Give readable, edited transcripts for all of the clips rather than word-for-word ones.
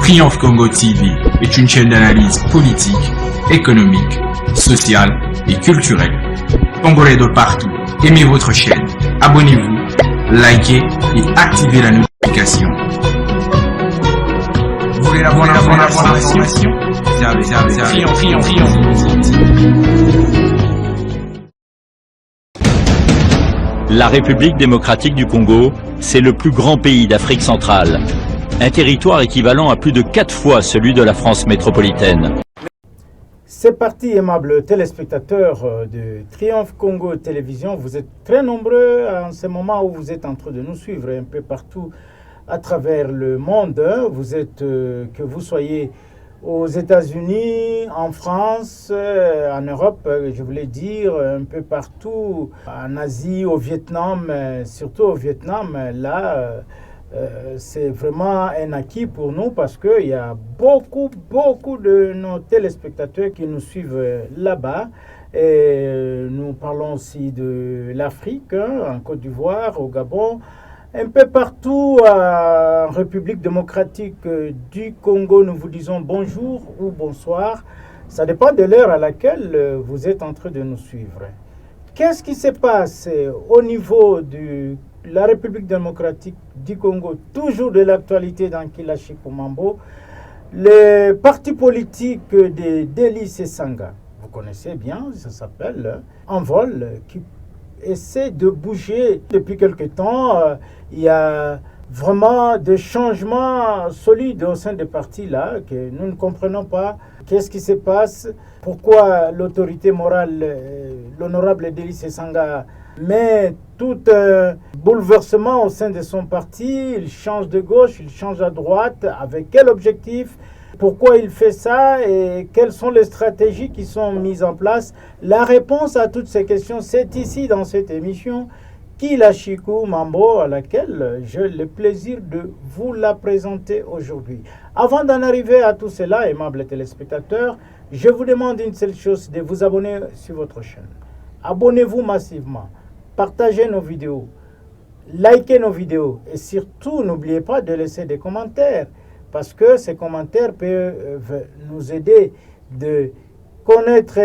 Triomphe Congo TV est une chaîne d'analyse politique, économique, sociale et culturelle. Congolais de partout, aimez votre chaîne, abonnez-vous, likez et activez la notification. Vous voulez la bonne information? La République démocratique du Congo, c'est le plus grand pays d'Afrique centrale. Un territoire équivalent à plus de 4 fois celui de la France métropolitaine. C'est parti, aimables téléspectateurs de Triomphe Congo Télévision. Vous êtes très nombreux en ce moment où vous êtes en train de nous suivre un peu partout à travers le monde. Vous êtes, que vous soyez aux États-Unis, en France, en Europe, je voulais dire, un peu partout, en Asie, au Vietnam, surtout au Vietnam, là, c'est vraiment un acquis pour nous parce qu'il y a beaucoup de nos téléspectateurs qui nous suivent là-bas. Et nous parlons aussi de l'Afrique, en Côte d'Ivoire, au Gabon, un peu partout en République démocratique du Congo. Nous vous disons bonjour ou bonsoir. Ça dépend de l'heure à laquelle vous êtes en train de nous suivre. Qu'est-ce qui se passe au niveau de la République démocratique du Congo, toujours de l'actualité dans Kilashi Kumambo? Le parti politique de Délice Sanga, vous connaissez bien, ça s'appelle Envol, qui essaie de bouger depuis quelque temps. Il y a vraiment des changements solides au sein des partis là que nous ne comprenons pas. Qu'est-ce qui se passe? Pourquoi l'autorité morale, l'honorable Délice Sanga, met tout un bouleversement au sein de son parti? Il change de gauche, il change à droite. Avec quel objectif? Pourquoi il fait ça et quelles sont les stratégies qui sont mises en place? La réponse à toutes ces questions, c'est ici dans cette émission Kilashi Kumambo, à laquelle j'ai le plaisir de vous la présenter aujourd'hui. Avant d'en arriver à tout cela, aimables téléspectateurs, je vous demande une seule chose, de vous abonner sur votre chaîne. Abonnez-vous massivement, partagez nos vidéos, likez nos vidéos et surtout n'oubliez pas de laisser des commentaires, parce que ces commentaires peuvent nous aider de connaître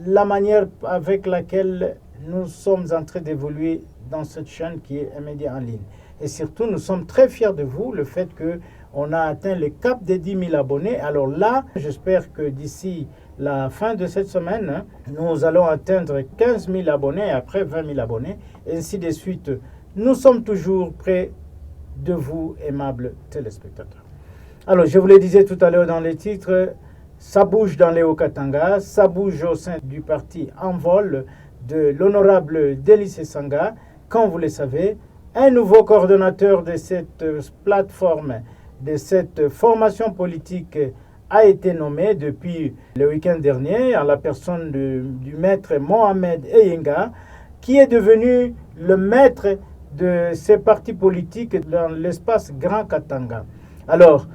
la manière avec laquelle nous sommes en train d'évoluer dans cette chaîne qui est un média en ligne. Et surtout, nous sommes très fiers de vous, le fait qu'on a atteint le cap des 10 000 abonnés. Alors là, j'espère que d'ici la fin de cette semaine, nous allons atteindre 15 000 abonnés, après 20 000 abonnés, et ainsi de suite. Nous sommes toujours près de vous, aimables téléspectateurs. Alors, je vous le disais tout à l'heure dans les titres, ça bouge dans les Haut-Katanga, ça bouge au sein du parti Envol de l'honorable Délice Sanga. Comme vous le savez, un nouveau coordonnateur de cette plateforme, de cette formation politique a été nommé depuis le week-end dernier en la personne du maître Mohamed Eyenga, qui est devenu le maître de ces partis politiques dans l'espace Grand Katanga. Alors,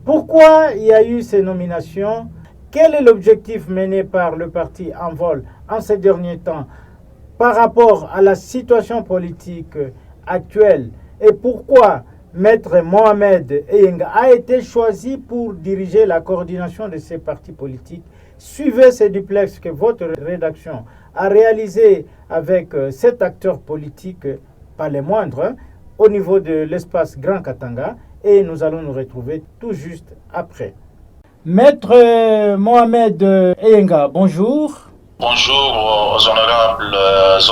pourquoi il y a eu ces nominations? Quel est l'objectif mené par le parti Envol en ces derniers temps par rapport à la situation politique actuelle? Et pourquoi Maître Mohamed Eyenga a été choisi pour diriger la coordination de ces partis politiques? Suivez ces duplex que votre rédaction a réalisé avec cet acteur politique, pas les moindres, au niveau de l'espace Grand Katanga. Et nous allons nous retrouver tout juste après. Maître Mohamed Eyenga, bonjour. Bonjour aux honorables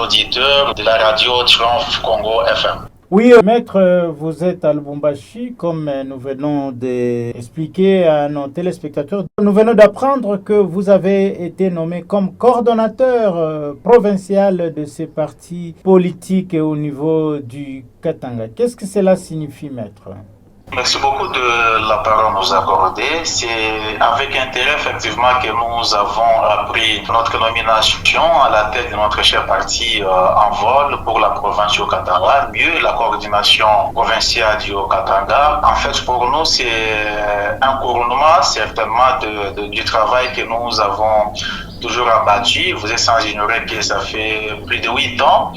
auditeurs de la radio Triomphe Congo FM. Oui, maître, vous êtes à Lubumbashi, comme nous venons d'expliquer à nos téléspectateurs. Nous venons d'apprendre que vous avez été nommé comme coordonnateur provincial de ces partis politiques au niveau du Katanga. Qu'est-ce que cela signifie, maître? Merci beaucoup de la parole nous accordée. C'est avec intérêt effectivement que nous avons appris notre nomination à la tête de notre cher parti Envol pour la province du Katanga, mieux la coordination provinciale du Katanga. En fait, pour nous, c'est un couronnement certainement du travail que nous avons toujours abattu. Vous êtes sans ignorer que ça fait plus de 8 ans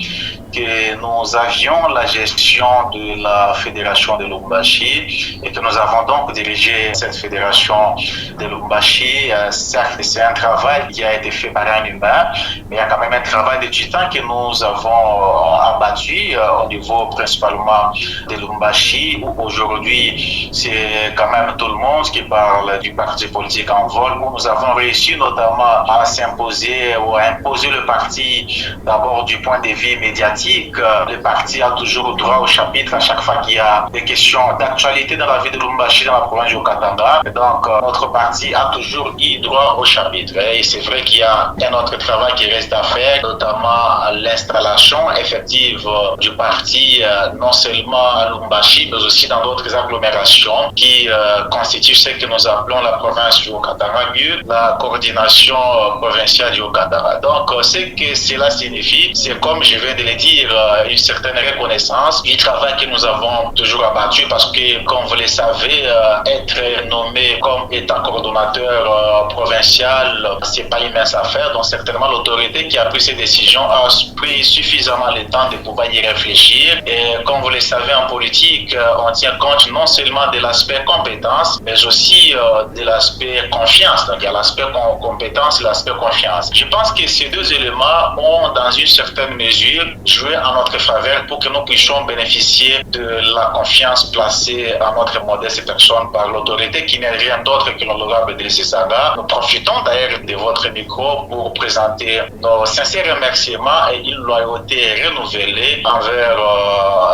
que nous avions la gestion de la fédération de Lubumbashi et que nous avons donc dirigé cette fédération de Lubumbashi. Certes, c'est un travail qui a été fait par un humain, mais il y a quand même un travail de titan que nous avons abattu au niveau principalement de Lubumbashi, où aujourd'hui c'est quand même tout le monde qui parle du parti politique en vol, où nous avons réussi notamment à s'imposer ou à imposer le parti d'abord du point de vue médiatique. Le parti a toujours droit au chapitre à chaque fois qu'il y a des questions d'actualité dans la vie de Lubumbashi, dans la province du Haut-Katanga. Donc notre parti a toujours eu droit au chapitre. Et c'est vrai qu'il y a un autre travail qui reste à faire, notamment l'installation effective du parti, non seulement à Lubumbashi, mais aussi dans d'autres agglomérations qui constituent ce que nous appelons la province du Haut-Katanga, mieux la coordination provinciale du Haut-Katanga. Donc, ce que cela signifie, c'est comme je viens de le dire, une certaine reconnaissance du travail que nous avons toujours abattu parce que, comme vous le savez, être nommé comme étant coordonnateur provincial, c'est pas une mince affaire. Donc, certainement, l'autorité qui a pris ces décisions a pris suffisamment le temps de pouvoir y réfléchir. Et comme vous le savez, en politique, on tient compte non seulement de l'aspect compétence, mais aussi de l'aspect confiance. Donc, il y a l'aspect compétence et l'aspect confiance. Je pense que ces deux éléments ont, dans une certaine mesure, joué en notre faveur pour que nous puissions bénéficier de la confiance placée à notre modeste personne par l'autorité qui n'est rien d'autre que l'honorable Délaissé Sanga. Nous profitons d'ailleurs de votre micro pour présenter nos sincères remerciements et une loyauté renouvelée envers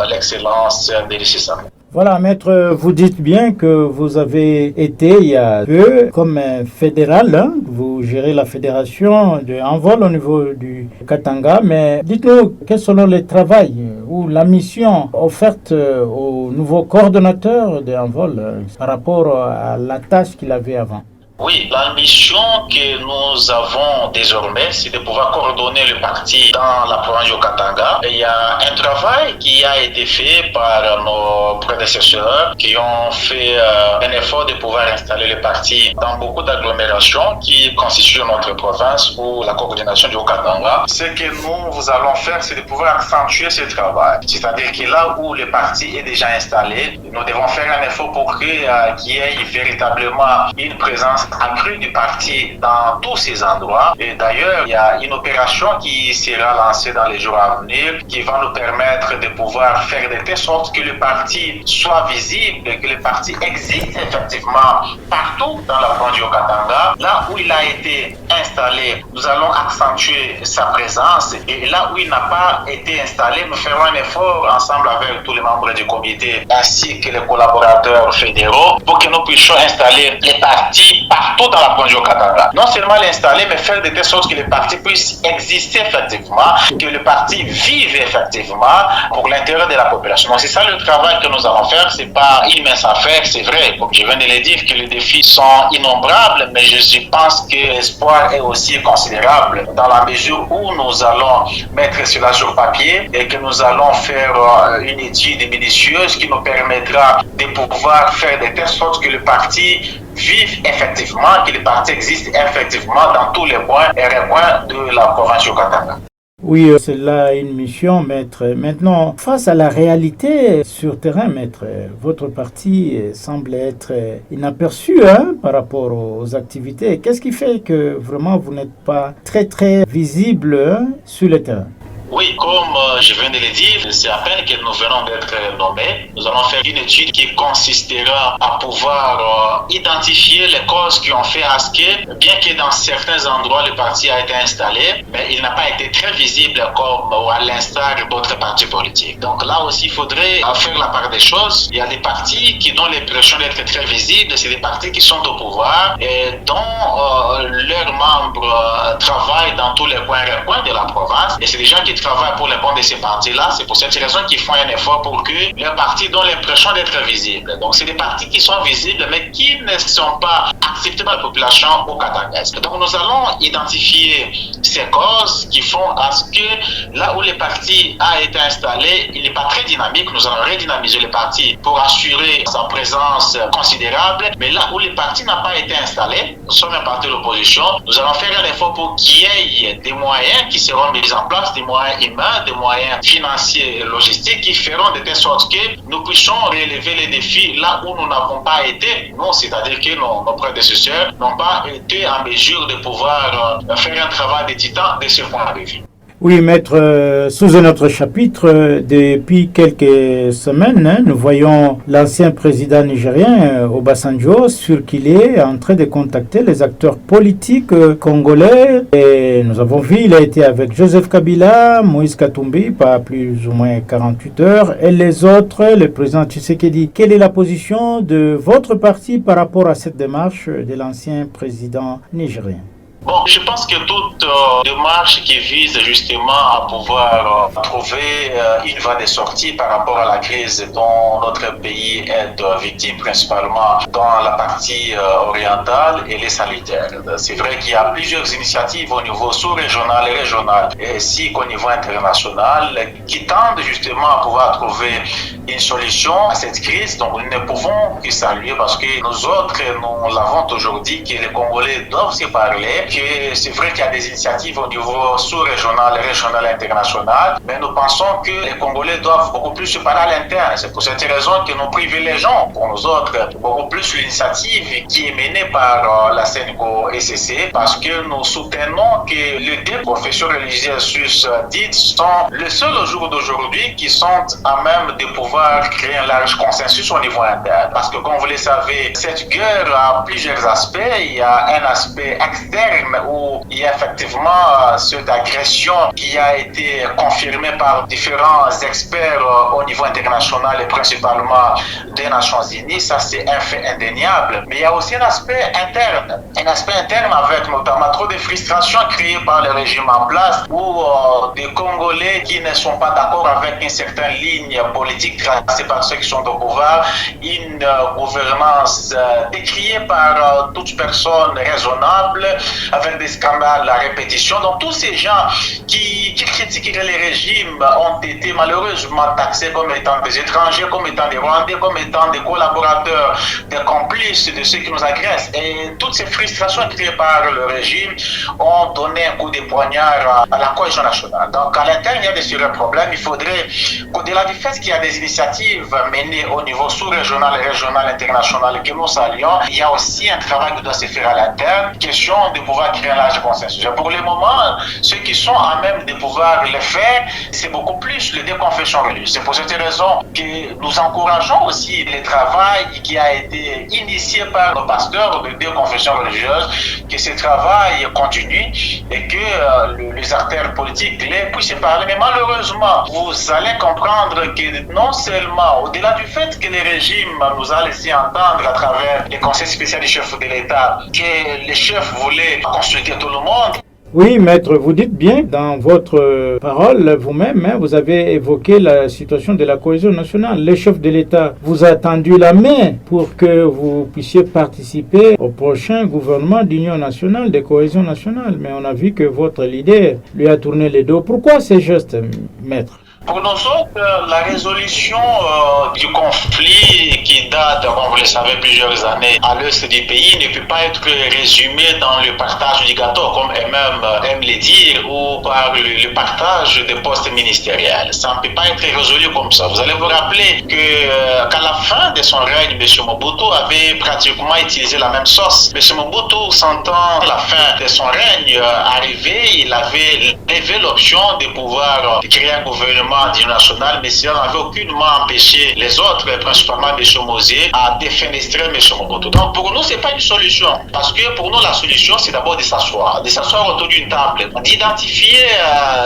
l'excellence Délaissé Sanga. Voilà, maître, vous dites bien que vous avez été il y a peu comme fédéral, hein, vous gérez la fédération de Envol au niveau du Katanga, mais dites-nous quels sont les travaux ou la mission offerte au nouveau coordonnateur de Envol par rapport à la tâche qu'il avait avant. Oui, la mission que nous avons désormais, c'est de pouvoir coordonner le parti dans la province du Katanga. Il y a un travail qui a été fait par nos prédécesseurs qui ont fait un effort de pouvoir installer le parti dans beaucoup d'agglomérations qui constituent notre province pour la coordination du Haut-Katanga. Ce que nous allons faire, c'est de pouvoir accentuer ce travail. C'est-à-dire que là où le parti est déjà installé, nous devons faire un effort pour qu'il y ait véritablement une présence accrue du parti dans tous ces endroits. Et d'ailleurs, il y a une opération qui sera lancée dans les jours à venir qui va nous permettre de pouvoir faire de telle sorte que le parti soit visible, que le parti existe effectivement partout dans la province du Haut-Katanga. Là où il a été installé, nous allons accentuer sa présence et là où il n'a pas été installé, nous ferons un effort ensemble avec tous les membres du comité ainsi que les collaborateurs fédéraux pour que nous puissions installer les partis partout dans la province du Haut-Katanga. Non seulement l'installer, mais faire de telle sorte que le parti puisse exister effectivement, que le parti vive effectivement pour l'intérêt de la population. Donc c'est ça le travail que nous allons faire. C'est pas une mince affaire, c'est vrai. Comme je viens de le dire, que les défis sont innombrables, mais je pense que l'espoir est aussi considérable dans la mesure où nous allons mettre cela sur papier et que nous allons faire une étude minutieuse qui nous permettra de pouvoir faire de telle sorte que le parti vive effectivement, que le parti existe effectivement dans tous les points et recoins de la province du Katanga. Oui, c'est là une mission, maître. Maintenant, face à la réalité sur terrain, maître, votre parti semble être inaperçu par rapport aux activités. Qu'est-ce qui fait que vraiment vous n'êtes pas très visible sur le terrain? Oui, comme je viens de le dire, c'est à peine que nous venons d'être nommés. Nous allons faire une étude qui consistera à pouvoir identifier les causes qui ont fait à ce que, bien que dans certains endroits le parti a été installé, mais il n'a pas été très visible comme à l'instar d'autres partis politiques. Donc là aussi, il faudrait faire la part des choses. Il y a des partis qui ont l'impression d'être très visibles, c'est des partis qui sont au pouvoir et dont leurs membres travaillent dans tous les coins de la province. Et c'est des gens qui travaillent pour le compte de ces partis-là. C'est pour cette raison qu'ils font un effort pour que leurs partis donnent l'impression d'être visibles. Donc, c'est des partis qui sont visibles, mais qui ne sont pas acceptés par la population au Katangaise. Donc, nous allons identifier ces causes qui font à ce que là où le parti a été installé, il n'est pas très dynamique. Nous allons redynamiser le parti pour assurer sa présence considérable. Mais là où le parti n'a pas été installé, nous sommes un parti de l'opposition, nous allons faire un effort pour qu'il y ait des moyens qui seront mis en place, des moyens humains humains, des moyens financiers et logistiques qui feront de telle sorte que nous puissions relever les défis là où nous n'avons pas été, nous, c'est-à-dire que nos prédécesseurs n'ont pas été en mesure de pouvoir faire un travail de titan de ce point de vue. Oui, maître, sous un autre chapitre, depuis quelques semaines, nous voyons l'ancien président nigérien, Obasanjo, circuler en train de contacter les acteurs politiques congolais. Et nous avons vu, il a été avec Joseph Kabila, Moïse Katumbi, pas plus ou moins 48 heures, et les autres, le président Tshisekedi. Quelle est la position de votre parti par rapport à cette démarche de l'ancien président nigérien? Bon, je pense que toute démarche qui vise justement à pouvoir trouver une voie de sortie par rapport à la crise dont notre pays est victime, principalement dans la partie orientale, elle est salutaire. C'est vrai qu'il y a plusieurs initiatives au niveau sous-régional et régional, ainsi qu'au niveau international, qui tendent justement à pouvoir trouver une solution à cette crise. Donc nous ne pouvons que saluer parce que nous autres, nous l'avons toujours dit que les Congolais doivent se parler. C'est vrai qu'il y a des initiatives au niveau sous-régional, régional et international, mais nous pensons que les Congolais doivent beaucoup plus se parler à l'interne. C'est pour cette raison que nous privilégions pour nous autres beaucoup plus l'initiative qui est menée par la CNCO-ECC, parce que nous soutenons que les deux confessions religieuses dites sont le seul au jour d'aujourd'hui qui sont à même de pouvoir créer un large consensus au niveau interne. Parce que comme vous le savez, cette guerre a plusieurs aspects. Il y a un aspect externe où il y a effectivement cette agression qui a été confirmée par différents experts au niveau international et principalement des Nations Unies. Ça, c'est un fait indéniable. Mais il y a aussi un aspect interne. Un aspect interne avec notamment trop de frustrations créées par le régime en place ou des Congolais qui ne sont pas d'accord avec une certaine ligne politique tracée par ceux qui sont au pouvoir, une gouvernance décriée par toute personne raisonnable, avec des scandales à répétition. Donc tous ces gens qui critiquent les régimes ont été malheureusement taxés comme étant des étrangers, comme étant des Rwandais, comme étant des collaborateurs, des complices de ceux qui nous agressent. Et toutes ces frustrations créées par le régime ont donné un coup de poignard à la cohésion nationale. Donc à l'interne, il y a des sérieux problèmes. Il faudrait qu'au-delà du fait qu'il y a des initiatives menées au niveau sous-régional, régional, international que nous saluons, il y a aussi un travail qui doit se faire à l'interne, question de pouvoir créer un large consensus. Pour le moment, ceux qui sont à même de pouvoir le faire, c'est beaucoup plus les deux confessions religieuses. C'est pour cette raison que nous encourageons aussi le travail qui a été initié par nos pasteurs de deux confessions religieuses, que ce travail continue et que les acteurs politiques puissent parler. Mais malheureusement, vous allez comprendre que non seulement, au-delà du fait que le régime nous a laissé entendre à travers les conseils spéciaux du chef de l'État que les chefs voulaient consulter tout le monde. Oui, maître, vous dites bien dans votre parole vous-même, vous avez évoqué la situation de la cohésion nationale. Le chef de l'État vous a tendu la main pour que vous puissiez participer au prochain gouvernement d'union nationale, de cohésion nationale. Mais on a vu que votre leader lui a tourné les dos. Pourquoi ces gestes, maître? Pour nous autres, la résolution du conflit qui date, comme vous le savez, plusieurs années à l'est du pays ne peut pas être résumée dans le partage du gâteau, comme eux-mêmes aiment le dire, ou par le partage des postes ministériels. Ça ne peut pas être résolu comme ça. Vous allez vous rappeler qu'à la fin de son règne, M. Mobutu avait pratiquement utilisé la même sauce. M. Mobutu, sentant la fin de son règne arriver, il avait levé l'option de pouvoir créer un gouvernement d'union nationale, mais cela n'avait aucunement empêché les autres, principalement M. Mosier, à défenestrer M. Mobutu. Donc pour nous, ce n'est pas une solution. Parce que pour nous, la solution, c'est d'abord de s'asseoir autour d'une table, d'identifier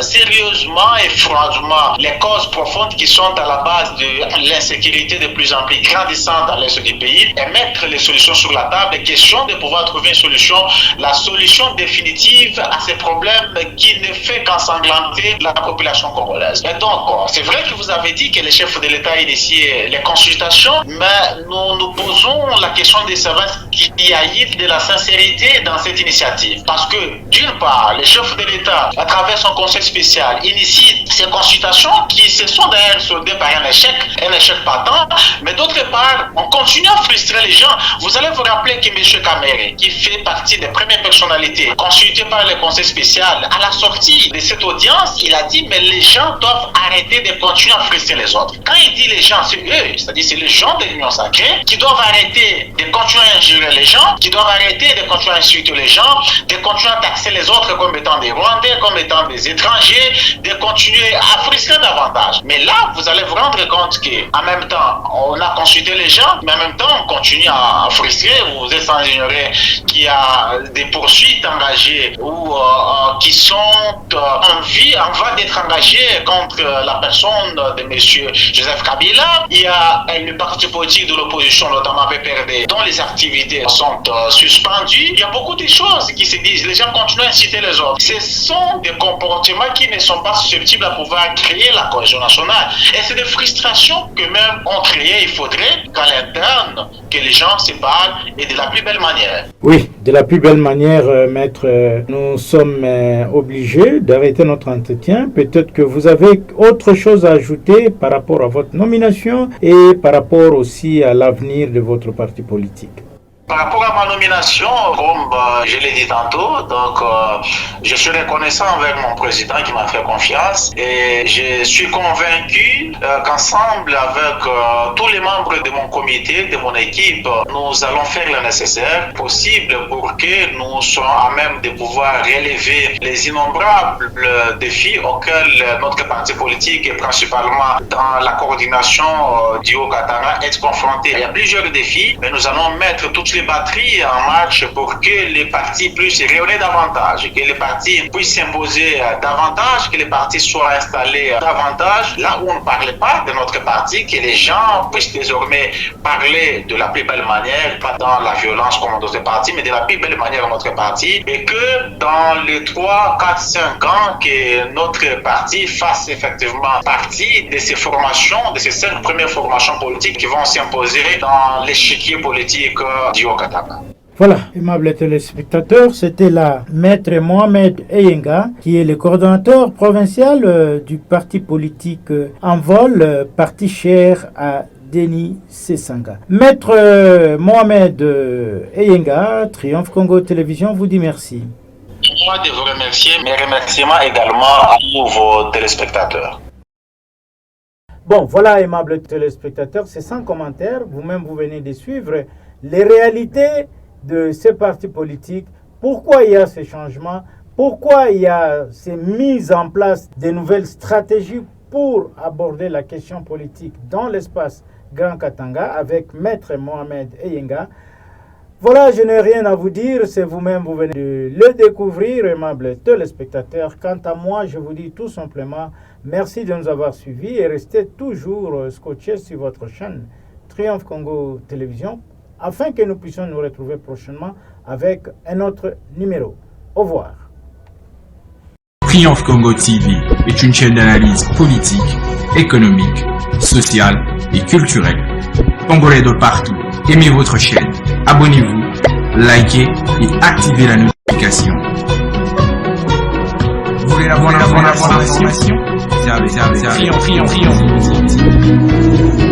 sérieusement et froidement les causes profondes qui sont à la base de l'insécurité de plus en plus grandissante à l'est du pays et mettre les solutions sur la table. Question de pouvoir trouver une solution, la solution définitive à ces problèmes qui ne fait qu'ensanglanter la population congolaise. Et donc, encore. C'est vrai que vous avez dit que les chefs de l'État initiaient les consultations, mais nous posons la question de savoir qu'il y a eu de la sincérité dans cette initiative. Parce que, d'une part, les chefs de l'État, à travers son conseil spécial, initient ces consultations qui se sont d'ailleurs soldées par un échec patent, mais d'autre part, on continue à frustrer les gens. Vous allez vous rappeler que M. Kamere, qui fait partie des premières personnalités consultées par le conseil spécial, à la sortie de cette audience, il a dit mais les gens doivent arrêter de continuer à frustrer les autres. Quand il dit les gens, c'est eux, c'est-à-dire c'est les gens de l'Union sacrée qui doivent arrêter de continuer à injurer les gens, qui doivent arrêter de continuer à insulter les gens, de continuer à taxer les autres comme étant des Rwandais, comme étant des étrangers, de continuer à frustrer davantage. Mais là, vous allez vous rendre compte qu'en même temps, on a consulté les gens, mais en même temps, on continue à frustrer. Vous êtes sans ignorer qu'il y a des poursuites engagées ou qui sont en voie d'être engagées contre la personne de M. Joseph Kabila. Il y a le parti politique de l'opposition, notamment PPRD, dont les activités sont suspendues. Il y a beaucoup de choses qui se disent. Les gens continuent à inciter les autres. Ce sont des comportements qui ne sont pas susceptibles à pouvoir créer la cohésion nationale. Et c'est des frustrations que même on créait. Il faudrait qu'à l'interne, que les gens se parlent et de la plus belle manière. Oui, de la plus belle manière, maître. Nous sommes obligés d'arrêter notre entretien. Peut-être que vous avez autre chose à ajouter par rapport à votre nomination et par rapport aussi à l'avenir de votre parti politique. Par rapport à ma nomination, comme je l'ai dit tantôt, donc je suis reconnaissant envers mon président qui m'a fait confiance et je suis convaincu qu'ensemble avec tous les membres de mon comité, de mon équipe, nous allons faire le nécessaire possible pour que nous soyons à même de pouvoir relever les innombrables défis auxquels notre parti politique et principalement dans la coordination du Haut-Katanga est confronté. Il y a plusieurs défis, mais nous allons mettre toutes les batteries en marche pour que les partis puissent rayonner davantage, que les partis puissent s'imposer davantage, que les partis soient installés davantage. Là où on ne parlait pas de notre parti, que les gens puissent désormais parler de la plus belle manière, pas dans la violence comme dans d'autres partis, mais de la plus belle manière dans notre parti, et que dans les 3, 4, 5 ans, que notre parti fasse effectivement partie de ces formations, de ces 5 premières formations politiques qui vont s'imposer dans l'échiquier politique du Haut-Katanga. Voilà, aimables téléspectateurs, c'était la maître Mohamed Eyenga, qui est le coordonnateur provincial du parti politique Envol, parti cher à Denis Sesanga. Maître Mohamed Eyenga, Triomphe Congo Télévision vous dit merci. Moi de vous remercier, mes remerciements également à tous vos téléspectateurs. Bon, voilà, aimables téléspectateurs, c'est sans commentaire. Vous-même, vous venez de suivre les réalités de ces partis politiques. Pourquoi il y a ces changements? Pourquoi il y a ces mises en place de nouvelles stratégies pour aborder la question politique dans l'espace Grand Katanga avec Maître Mohamed Eyenga? Voilà, je n'ai rien à vous dire, c'est vous-même, vous venez de le découvrir, aimables téléspectateurs. Quant à moi, je vous dis tout simplement merci de nous avoir suivis et restez toujours scotchés sur votre chaîne Triomphe Congo Télévision afin que nous puissions nous retrouver prochainement avec un autre numéro. Au revoir. Triomphe Congo TV est une chaîne d'analyse politique, économique, sociale et culturelle. Congolais de partout, aimez votre chaîne, abonnez-vous, likez et activez la notification. Vous voulez la bonne information? Triomphe.